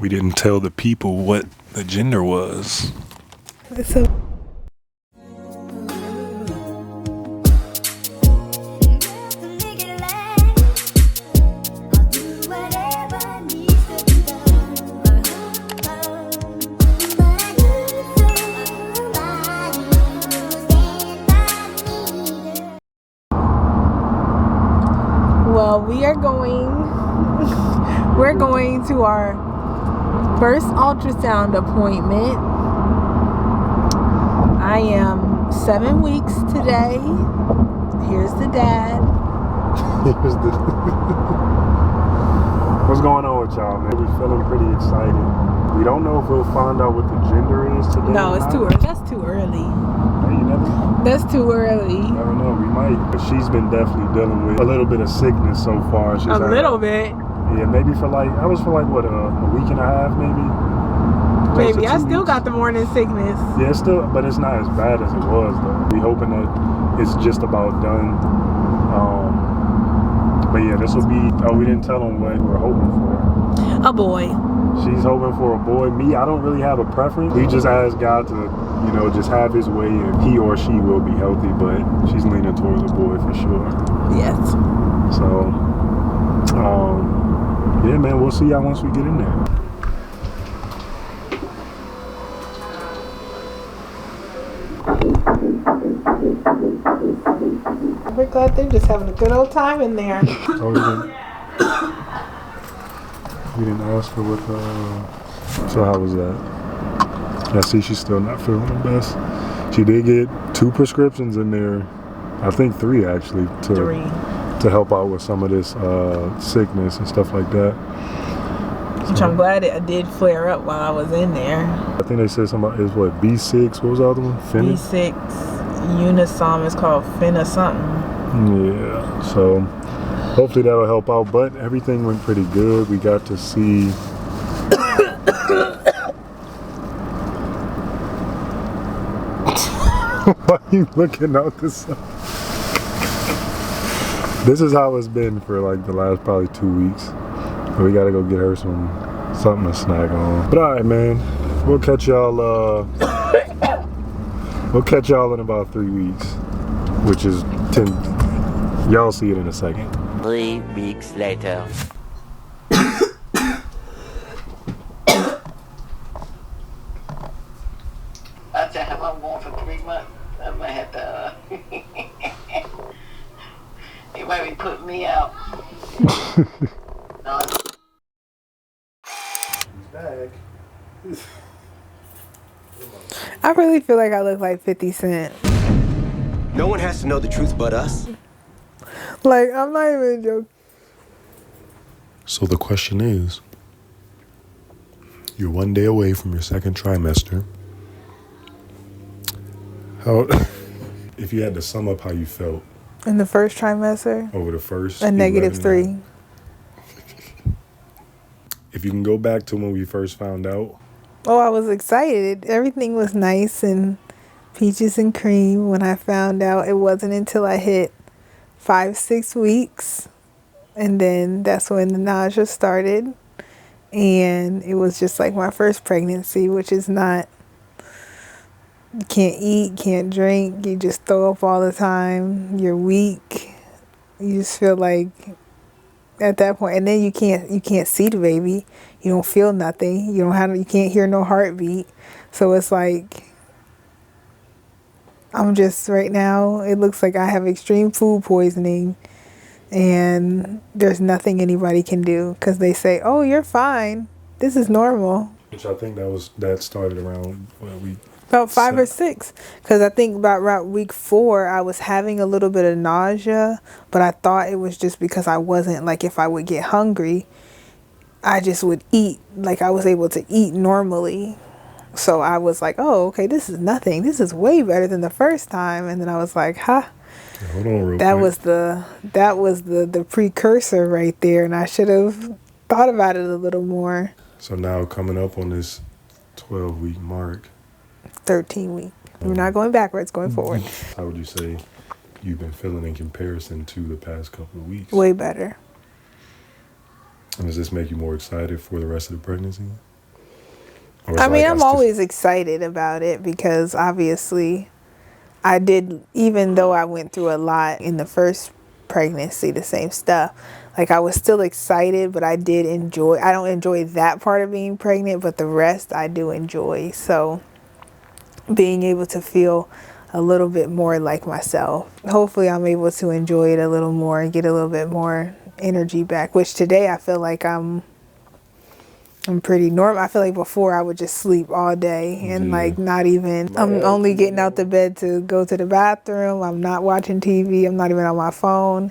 We didn't tell the people what the gender was. So we're going to our first ultrasound appointment. I am 7 weeks today. Here's the dad. What's going on with y'all, man? We're feeling pretty excited. We don't know if we'll find out what the gender is today. No, it's too early. That's too early. Hey, you never know. That's too early. You never know. We might. But she's been definitely dealing with a little bit of sickness so far. A little bit. Yeah, maybe for like, a week and a half, maybe. Maybe. I still got the morning sickness. Yeah, it's still, but it's not as bad as it was, though. We hoping that it's just about done. But yeah, this will be, we didn't tell them what we're hoping for. A boy. She's hoping for a boy. Me, I don't really have a preference. We just ask God to, just have his way, and he or she will be healthy, but she's leaning towards a boy for sure. Yes. So, yeah, man, we'll see y'all once we get in there. We're glad they're just having a good old time in there. We didn't ask her what, so how was that? I see she's still not feeling the best. She did get 2 prescriptions in there, I think 3 actually, to help out with some of this sickness and stuff like that. Which I'm glad it did flare up while I was in there. I think they said something about, is what, B6, what was the other one? B6, Unisom is called Finna something. Yeah, so hopefully that'll help out, but everything went pretty good. We got to see why are you looking out the side? This is how it's been for like the last probably 2 weeks. We gotta go get her something to snack on. But alright, man, we'll catch y'all in about 3 weeks, which is 10. Y'all see it in a second. 3 weeks later. I tell him I'm going for 3 months. I might have to. He might be putting me out. No. Back. I really feel like I look like 50 Cent. No one has to know the truth but us. Like, I'm not even joking. So the question is, you're 1 day away from your second trimester. How, if you had to sum up how you felt In the first trimester, over the first a -3. If you can go back to when we first found out. Oh, I was excited. Everything was nice and peaches and cream when I found out. It wasn't until I hit 5-6 weeks, and then that's when the nausea started, and it was just like my first pregnancy, which is not, you can't eat, can't drink, you just throw up all the time, you're weak, you just feel like at that point, and then you can't see the baby, you don't feel nothing, you can't hear no heartbeat, so it's like I'm just, right now, it looks like I have extreme food poisoning, and there's nothing anybody can do, because they say, oh, you're fine, this is normal. Which I think that started around week About 5 or 6, because I think about around week 4, I was having a little bit of nausea, but I thought it was just because I wasn't, like, if I would get hungry, I just would eat, like I was able to eat normally. So I was like, oh, okay, this is nothing. This is way better than the first time. And then I was like, huh. Hold on real that quick. was the precursor right there. And I should have thought about it a little more. So now coming up on this 12-week mark. 13 week. We're not going backwards, going forward. How would you say you've been feeling in comparison to the past couple of weeks? Way better. And does this make you more excited for the rest of the pregnancy? Or it's I mean, like, I'm always excited about it because obviously I did, even though I went through a lot in the first pregnancy, the same stuff. Like I was still excited, but I don't enjoy that part of being pregnant, but the rest I do enjoy. So being able to feel a little bit more like myself. Hopefully I'm able to enjoy it a little more and get a little bit more energy back, which today I feel like I'm pretty normal. I feel like before I would just sleep all day and like not even, I'm only getting out the bed to go to the bathroom. I'm not watching TV. I'm not even on my phone.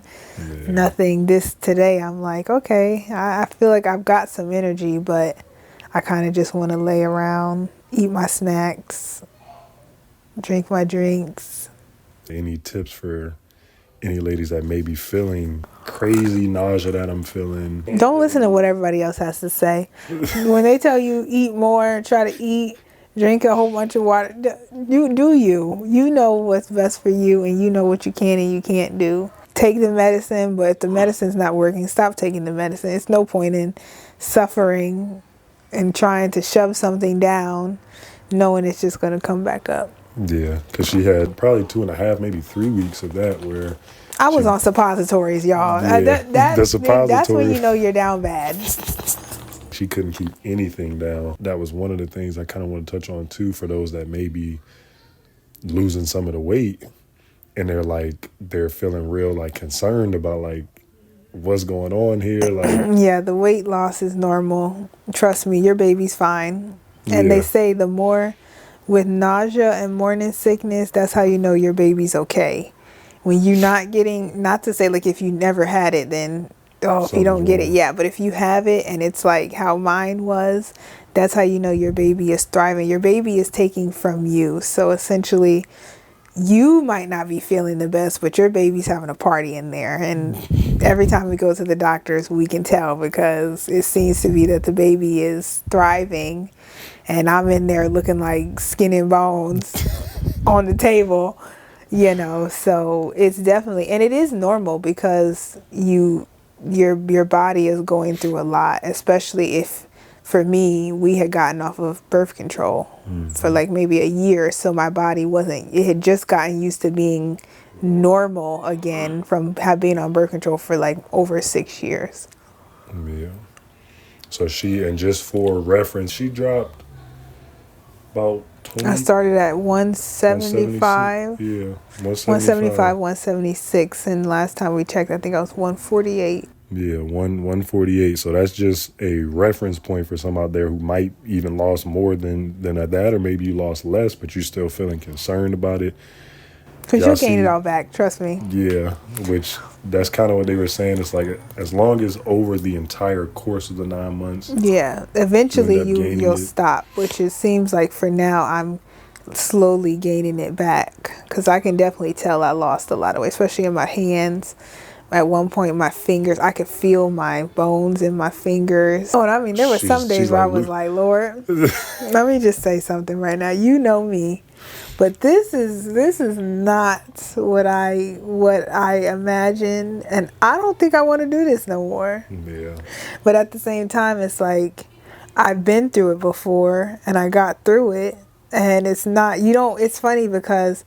Nothing. Today I'm like, okay, I feel like I've got some energy, but I kind of just want to lay around, eat my snacks, drink my drinks. Any tips for any ladies that may be feeling crazy nausea that I'm feeling? Don't listen to what everybody else has to say. When they tell you eat more, try to eat, drink a whole bunch of water, you know what's best for you, and you know what you can and you can't do. Take the medicine, but if the medicine's not working, stop taking the medicine. It's no point in suffering and trying to shove something down knowing it's just going to come back up. Yeah, because she had probably 2.5, maybe 3 weeks of that where I was on suppositories, y'all. Yeah, That's when you know you're down bad. she couldn't keep anything down. That was one of the things I kind of want to touch on too, for those that may be losing some of the weight and they're feeling real like concerned about like what's going on here. Like, yeah, the weight loss is normal. Trust me, your baby's fine. And they say the more with nausea and morning sickness, that's how you know your baby's okay. When you're not getting, not to say like if you never had it, then if you don't get it, yeah. But if you have it and it's like how mine was, that's how you know your baby is thriving. Your baby is taking from you. So essentially, you might not be feeling the best, but your baby's having a party in there. And every time we go to the doctors, we can tell because it seems to be that the baby is thriving. And I'm in there looking like skin and bones on the table, you know. So it's definitely, and it is normal because your body is going through a lot, especially if, for me, we had gotten off of birth control for like maybe a year. So my body it had just gotten used to being normal again from being on birth control for like over 6 years. Yeah. So and just for reference, she dropped about 20. I started at 175. Yeah, 175, 176, and last time we checked, I think I was 148. Yeah, 148. So that's just a reference point for some out there who might even lost more than at that, or maybe you lost less, but you're still feeling concerned about it. Because you'll gain it all back, trust me. Yeah, which that's kind of what they were saying. It's like as long as over the entire course of the 9 months. Yeah, eventually you'll stop, which it seems like for now I'm slowly gaining it back. Because I can definitely tell I lost a lot of weight, especially in my hands. At one point, my fingers, I could feel my bones in my fingers. Oh, and I mean, there were some days where I was like, Lord, let me just say something right now. You know me. But this is not what I imagine, and I don't think I want to do this no more. Yeah. But at the same time, it's like I've been through it before, and I got through it, and it's not. It's funny because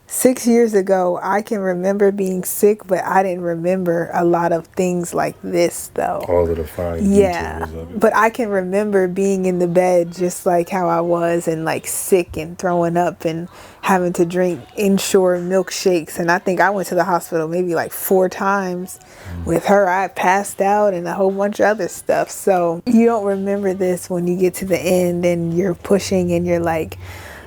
6 years ago, I can remember being sick, but I didn't remember a lot of things like this, though. All of the fine details of it. But I can remember being in the bed just like how I was, and like sick and throwing up and having to drink Ensure milkshakes. And I think I went to the hospital maybe like 4 times with her. I passed out and a whole bunch of other stuff. So you don't remember this when you get to the end and you're pushing and you're like,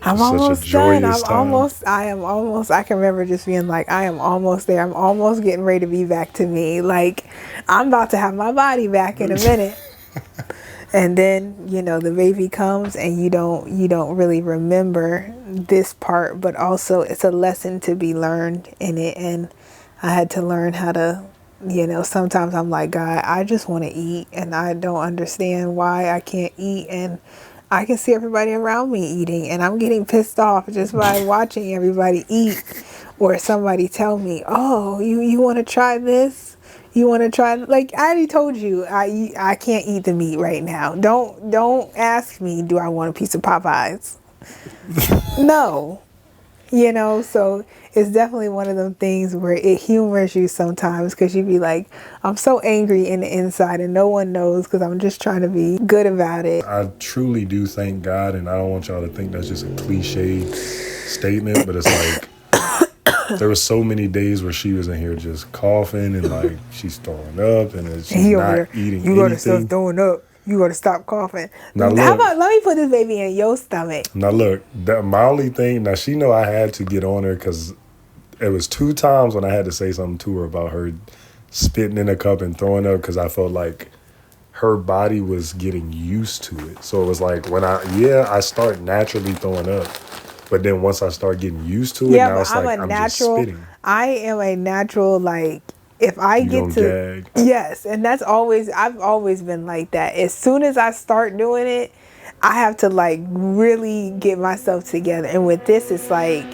I'm almost done. I can remember just being like, I am almost there. I'm almost getting ready to be back to me. Like, I'm about to have my body back in a minute. And then, the baby comes and you don't really remember this part, but also it's a lesson to be learned in it. And I had to learn how to, sometimes I'm like, God, I just want to eat and I don't understand why I can't eat. And I can see everybody around me eating and I'm getting pissed off just by watching everybody eat. or somebody tell me, oh, you want to try this? You want to try, like I already told you, I can't eat the meat right now. Don't ask me, do I want a piece of Popeyes? No. You know, so it's definitely one of them things where it humors you sometimes, because you be like, I'm so angry in the inside and no one knows because I'm just trying to be good about it. I truly do thank God, and I don't want y'all to think that's just a cliche statement, but it's like there were so many days where she was in here just coughing and like she's throwing up and she's not eating you gotta anything. stop throwing up. You gotta stop coughing. Now How look, about let me put this baby in your stomach? now look, my only thing, now she know I had to get on her because it was 2 times when I had to say something to her about her spitting in a cup and throwing up, because I felt like her body was getting used to it. So it was like when I start naturally throwing up, but then once I start getting used to it, Yeah, now but it's like I'm just spitting. I am a natural, like, if I You get don't to gag. yes, and I've always been like that. As soon as I start doing it, I have to like really get myself together. And with this, it's like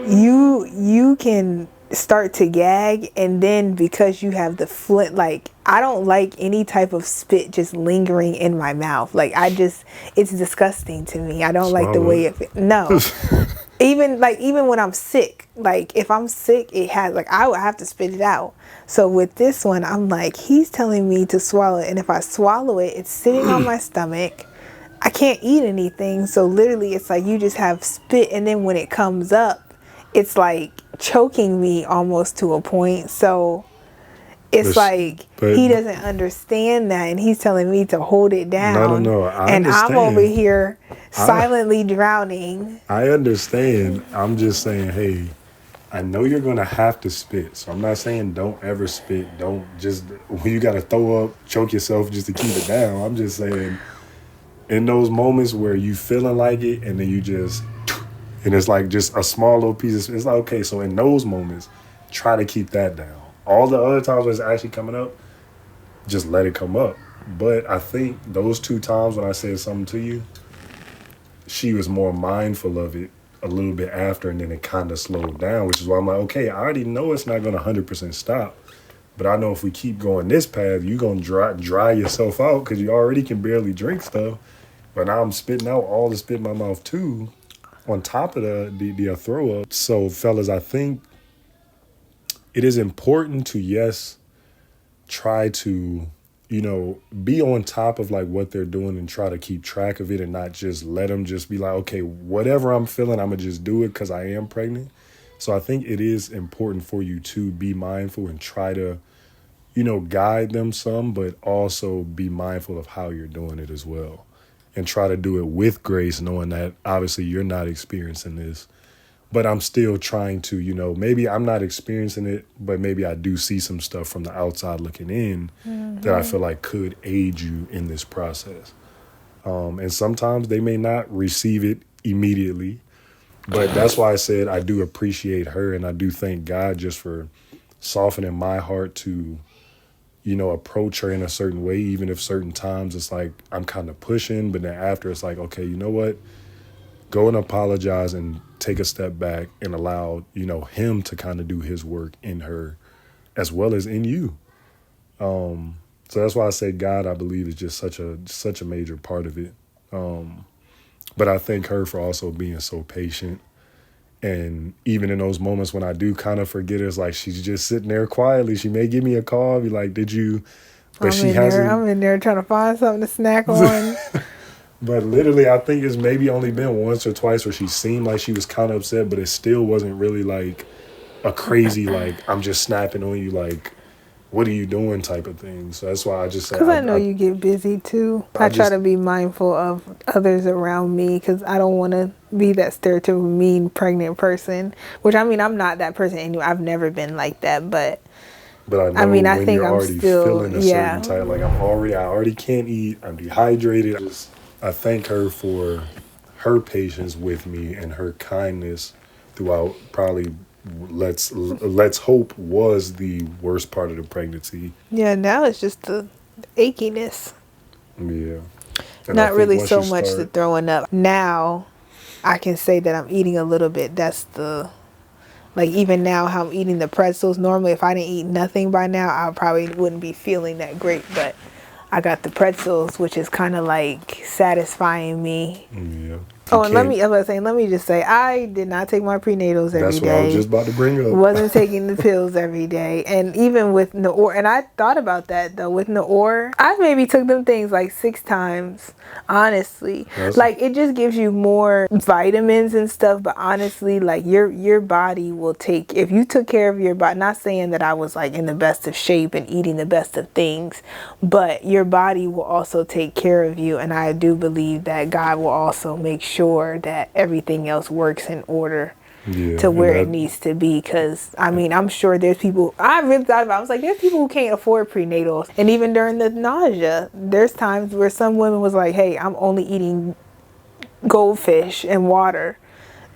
you can start to gag, and then because you have the flint, like I don't like any type of spit just lingering in my mouth. Like it's disgusting to me. I don't like the way it no. Even when I'm sick, like if I'm sick, it has, like I would have to spit it out. So with this one, I'm like, he's telling me to swallow it, and if I swallow it, it's sitting on my stomach. I can't eat anything. So literally it's like you just have spit, and then when it comes up, it's like choking me almost to a point. So it's like he doesn't understand that, and he's telling me to hold it down. No, I and understand. I'm over here silently drowning. I understand. I'm just saying, hey, I know you're gonna have to spit. So I'm not saying don't ever spit. Don't just, when you gotta throw up, choke yourself just to keep it down. I'm just saying, in those moments where you feeling like it, and then you just, and it's like just a small little piece of, it's like, okay, so in those moments, try to keep that down. All the other times when it's actually coming up, just let it come up. But I think those 2 times when I said something to you, she was more mindful of it a little bit after, and then it kind of slowed down, which is why I'm like, okay, I already know it's not going to 100% stop, but I know if we keep going this path, you're going to dry yourself out because you already can barely drink stuff. But now I'm spitting out all the spit in my mouth too, on top of the throw up. So fellas, I think it is important to, yes, try to, be on top of like what they're doing and try to keep track of it, and not just let them just be like, okay, whatever I'm feeling, I'm gonna just do it because I am pregnant. So I think it is important for you to be mindful and try to, guide them some, but also be mindful of how you're doing it as well. And try to do it with grace, knowing that obviously you're not experiencing this. But I'm still trying to, maybe I'm not experiencing it, but maybe I do see some stuff from the outside looking in that I feel like could aid you in this process. And sometimes they may not receive it immediately, but that's why I said I do appreciate her, and I do thank God just for softening my heart to, approach her in a certain way, even if certain times it's like I'm kind of pushing, but then after it's like, okay, you know what? Go and apologize and take a step back and allow, him to kind of do his work in her as well as in you. So that's why I say God, I believe, is just such a major part of it. But I thank her for also being so patient. And even in those moments when I do kind of forget, it's like she's just sitting there quietly. She may give me a call, be like, did you? But I'm in there trying to find something to snack on. But literally, I think it's maybe only been once or twice where she seemed like she was kind of upset, but it still wasn't really like a crazy, like, I'm just snapping on you, like, what are you doing type of thing. So that's why I just say, because I know you get busy too. I try to be mindful of others around me, because I don't want to be that stereotypical mean pregnant person, which I mean, I'm not that person anyway. I've never been like that, but I mean, I when think you're I'm already still feeling a certain type, like I already can't eat, I'm dehydrated. I thank her for her patience with me and her kindness throughout probably, let's hope, was the worst part of the pregnancy. Yeah, now it's just the achiness. Yeah. And not really so much the throwing up. Now I can say that I'm eating a little bit. That's the Like even now how I'm eating the pretzels, normally if I didn't eat nothing by now, I probably wouldn't be feeling that great, but I got the pretzels, which is kind of like satisfying me. Yeah. Oh, and let me just say, I did not take my prenatals every That's what I was day. just about to bring up. Wasn't taking the pills every day. And even with Noor, and I thought about that though, with Noor, I maybe took them things like 6 times, honestly. Like it just gives you more vitamins and stuff, but honestly, like your body will take, if you took care of your body, not saying that I was like in the best of shape and eating the best of things, but your body will also take care of you. And I do believe that God will also make sure that everything else works in order to where it needs to be. Because I mean, I'm sure there's people, I really thought about it, I was like, there's people who can't afford prenatals. And even during the nausea, there's times where some women was like, hey, I'm only eating goldfish and water.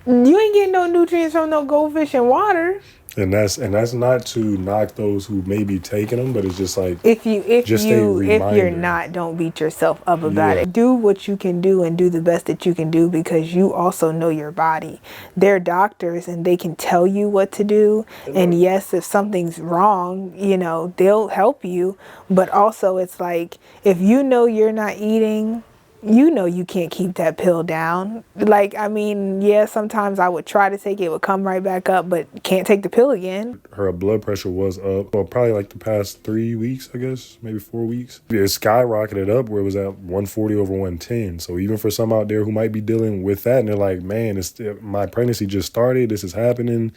You ain't getting no nutrients from no goldfish and water. And that's not to knock those who may be taking them, but it's just like, if you're not, don't beat yourself up about it. Do what you can do and do the best that you can do, because you also know your body. They're doctors and they can tell you what to do. And yes, if something's wrong, you know, they'll help you. But also it's like, if you know you're not eating, you know you can't keep that pill down. Like, I mean, yeah, sometimes I would try to take it, would come right back up, but can't take the pill again. Her blood pressure was up, well, probably like the past 3 weeks, I guess, maybe 4 weeks. It skyrocketed up where it was at 140 over 110. So even for some out there who might be dealing with that, and they're like, man, my pregnancy just started, this is happening,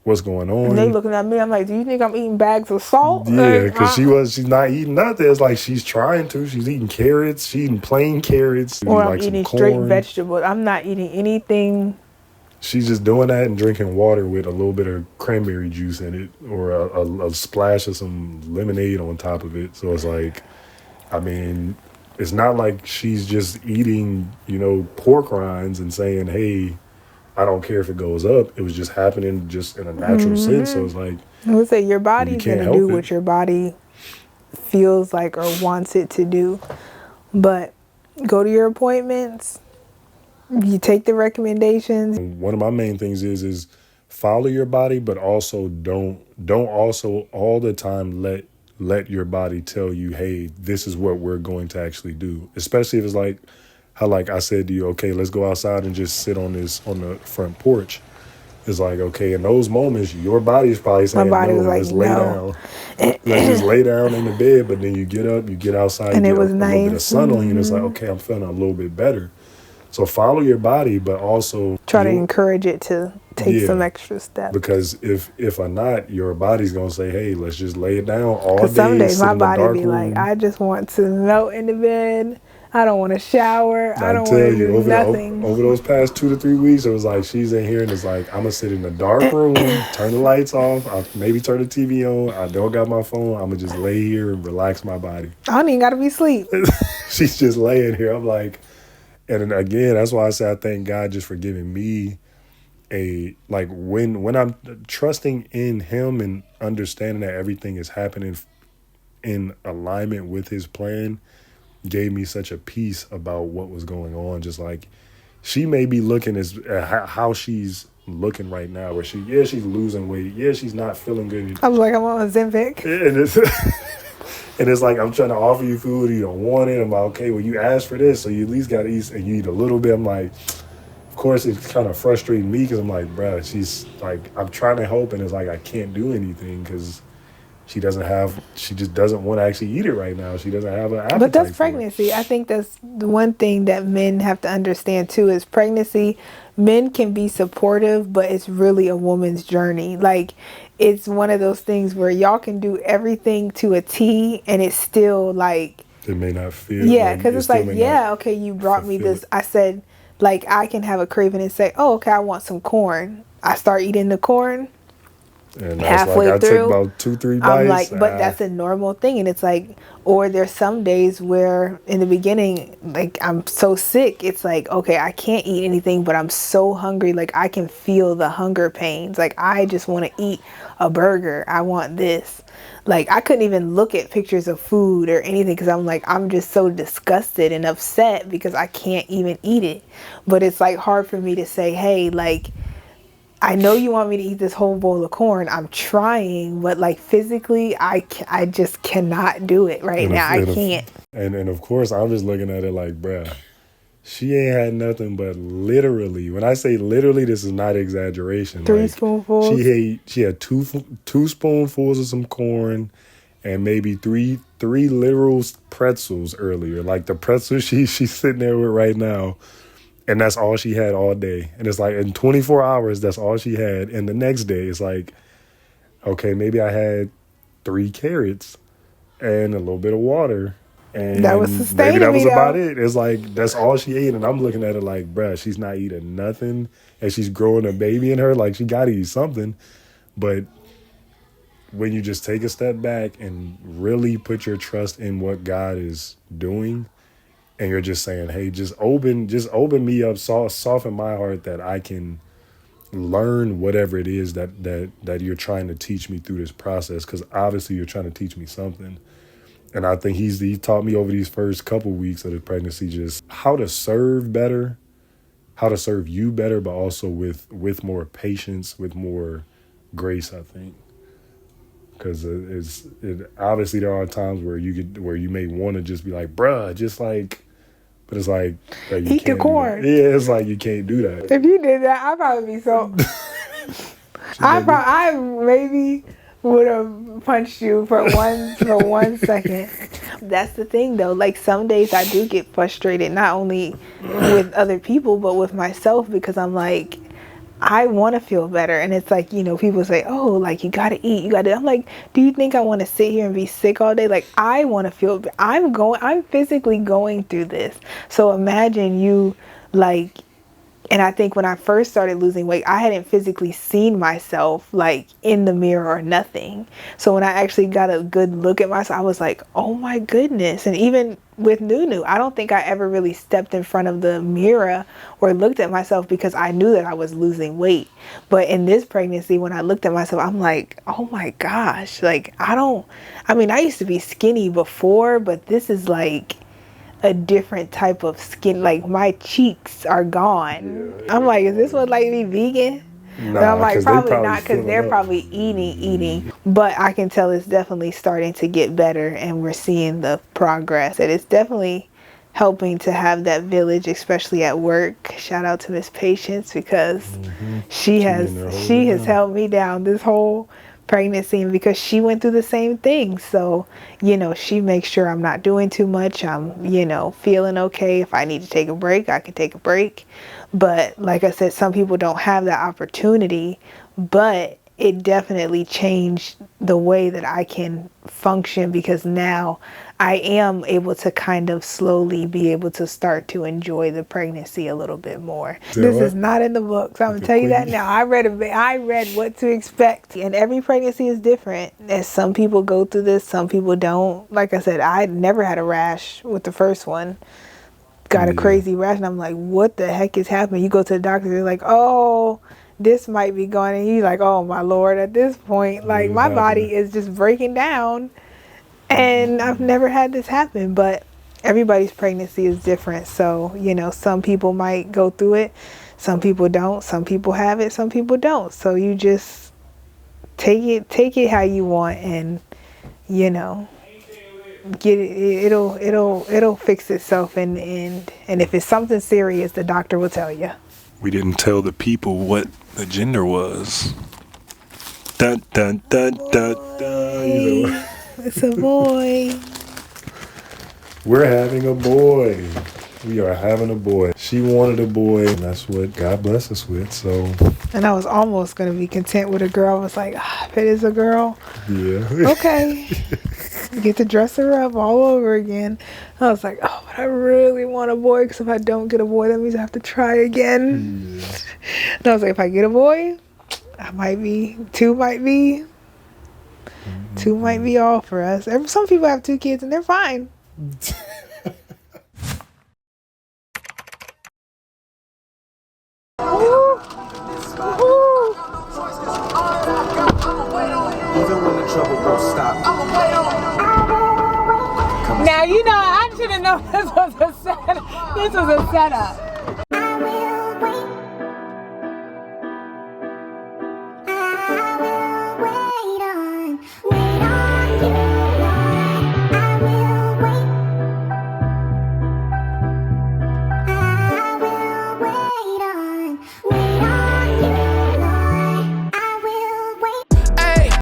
what's going on? And they looking at me, I'm like, do you think I'm eating bags of salt? Yeah, because she's not eating nothing. It's like she's trying to. She's eating carrots. She's eating plain carrots. Or I'm eating straight vegetables. I'm not eating anything. She's just doing that and drinking water with a little bit of cranberry juice in it, or a splash of some lemonade on top of it. So it's like, I mean, it's not like she's just eating, you know, pork rinds and saying, hey, I don't care if it goes up. It was just happening just in a natural sense. So it's like, I would say your body's going to do what your body feels like or wants it to do. But go to your appointments. You take the recommendations. One of my main things is follow your body, but also don't also all the time let your body tell you, hey, this is what we're going to actually do. Especially if it's like how, like I said to you, okay, let's go outside and just sit on the front porch. It's like, okay, in those moments, your body's probably saying, my body no, was like, let's lay down. Let's just lay down in the bed. But then you get up, you get outside, and you it get was a nice. little bit of sun on you, and it's like, okay, I'm feeling a little bit better. So follow your body, but also try to encourage it to take some extra steps. Because if or not, your body's gonna say, "Hey, let's just lay it down all day." Because some days my body be room. like, "I just want to melt in the bed. I don't want to shower. I don't want to do nothing." Over those past 2 to 3 weeks, it was like she's in here and it's like, I'm gonna sit in the dark room, turn the lights off, I'll maybe turn the TV on. I don't got my phone. I'm gonna just lay here and relax my body. I don't even gotta be asleep. She's just laying here. I'm like. And again, that's why I say I thank God just for giving me when I'm trusting in Him and understanding that everything is happening in alignment with His plan, gave me such a peace about what was going on. Just like she may be looking at how she's looking right now, where she's losing weight, she's not feeling good. I'm like, I'm on Ozempic. And it's like, I'm trying to offer you food, you don't want it. I'm like, okay, well, you asked for this, so you at least got to eat, and you eat a little bit. I'm like, of course, it's kind of frustrating me because I'm like, bruh, she's like, I'm trying to help, and it's like, I can't do anything because she just doesn't want to actually eat it right now. She doesn't have an appetite. But that's pregnancy. I think that's the one thing that men have to understand too is pregnancy. Men can be supportive, but it's really a woman's journey. Like, it's one of those things where y'all can do everything to a T and it's still like, it may not feel. Yeah, because it's like, okay, you brought me this. I said, like, I can have a craving and say, oh, okay, I want some corn. I start eating the corn. And halfway like, through, I took about 2-3 bites. I'm like, but that's a normal thing. And it's like, or there's some days where in the beginning, like, I'm so sick. It's like, okay, I can't eat anything, but I'm so hungry. Like, I can feel the hunger pains. Like, I just want to eat a burger. I want this. Like, I couldn't even look at pictures of food or anything because I'm like, I'm just so disgusted and upset because I can't even eat it. But it's like hard for me to say, hey, like, I know you want me to eat this whole bowl of corn. I'm trying, but like physically, I just cannot do it right now. I can't. And of course, I'm just looking at it like, bruh, she ain't had nothing but literally. When I say literally, this is not exaggeration. 3 like, spoonfuls. She had two spoonfuls of some corn, and maybe three literal pretzels earlier. Like the pretzels she's sitting there with right now. And that's all she had all day. And it's like in 24 hours, that's all she had. And the next day, it's like, okay, maybe I had 3 carrots and a little bit of water. And that was sustaining maybe that was me, about though. it. It's like, that's all she ate. And I'm looking at it like, bruh, she's not eating nothing. And she's growing a baby in her. Like, she got to eat something. But when you just take a step back and really put your trust in what God is doing, and you're just saying, hey, just open me up, soften my heart that I can learn whatever it is that you're trying to teach me through this process. Because obviously you're trying to teach me something. And I think he taught me over these first couple weeks of the pregnancy just how to serve better, how to serve you better, but also with more patience, with more grace, I think. Because obviously there are times where you may want to just be like, bruh, just like, but it's like you eat the corn. Yeah, it's like you can't do that. If you did that, I'd probably be so. I maybe would have punched you for one second. That's the thing, though. Like some days I do get frustrated, not only with other people but with myself, because I'm like, I want to feel better. And it's like, people say, oh, like you got to eat, I'm like, do you think I want to sit here and be sick all day? Like, I want to feel, I'm physically going through this. So imagine you like, and I think when I first started losing weight, I hadn't physically seen myself like in the mirror or nothing. So when I actually got a good look at myself, I was like, oh my goodness. And even with Nunu, I don't think I ever really stepped in front of the mirror or looked at myself because I knew that I was losing weight. But in this pregnancy, when I looked at myself, I'm like, oh my gosh, like I used to be skinny before, but this is like a different type of skin. Like my cheeks are gone. Yeah. I'm like, is this what like me vegan? Nah, and I'm like, probably not, because they're probably eating. But I can tell it's definitely starting to get better, and we're seeing the progress. And it's definitely helping to have that village, especially at work. Shout out to Miss Patience, because she has held me down this whole pregnancy, and because she went through the same thing. So she makes sure I'm not doing too much. I'm feeling okay. If I need to take a break, I can take a break. But like I said, some people don't have that opportunity, but it definitely changed the way that I can function, because now I am able to kind of slowly be able to start to enjoy the pregnancy a little bit more. This is not in the books. I'm gonna tell you that now. I read what to expect, and every pregnancy is different. And some people go through this, some people don't. Like I said, I never had a rash with the first one. Got a crazy rash, and I'm like, what the heck is happening? You go to the doctor, they're like, oh, this might be going, and you're like, oh my Lord, at this point, like my body is just breaking down. And I've never had this happen, but everybody's pregnancy is different. So, some people might go through it, some people don't, some people have it, some people don't. So you just take it how you want, and get it. It'll fix itself in the end. And if it's something serious, the doctor will tell you. We didn't tell the people what the gender was. Dun dun dun dun dun. It's a boy. We're having a boy. We are having a boy. She wanted a boy, and that's what God blessed us with. So. And I was almost gonna be content with a girl. I was like, if it is a girl, yeah, okay. Get to dress her up all over again. I was like, oh, but I really want a boy, because if I don't get a boy, that means I have to try again. Yeah. And I was like, if I get a boy, two might be all for us. Some people have 2 kids and they're fine. Even when the trouble won't stop. Now I should have known this was a setup.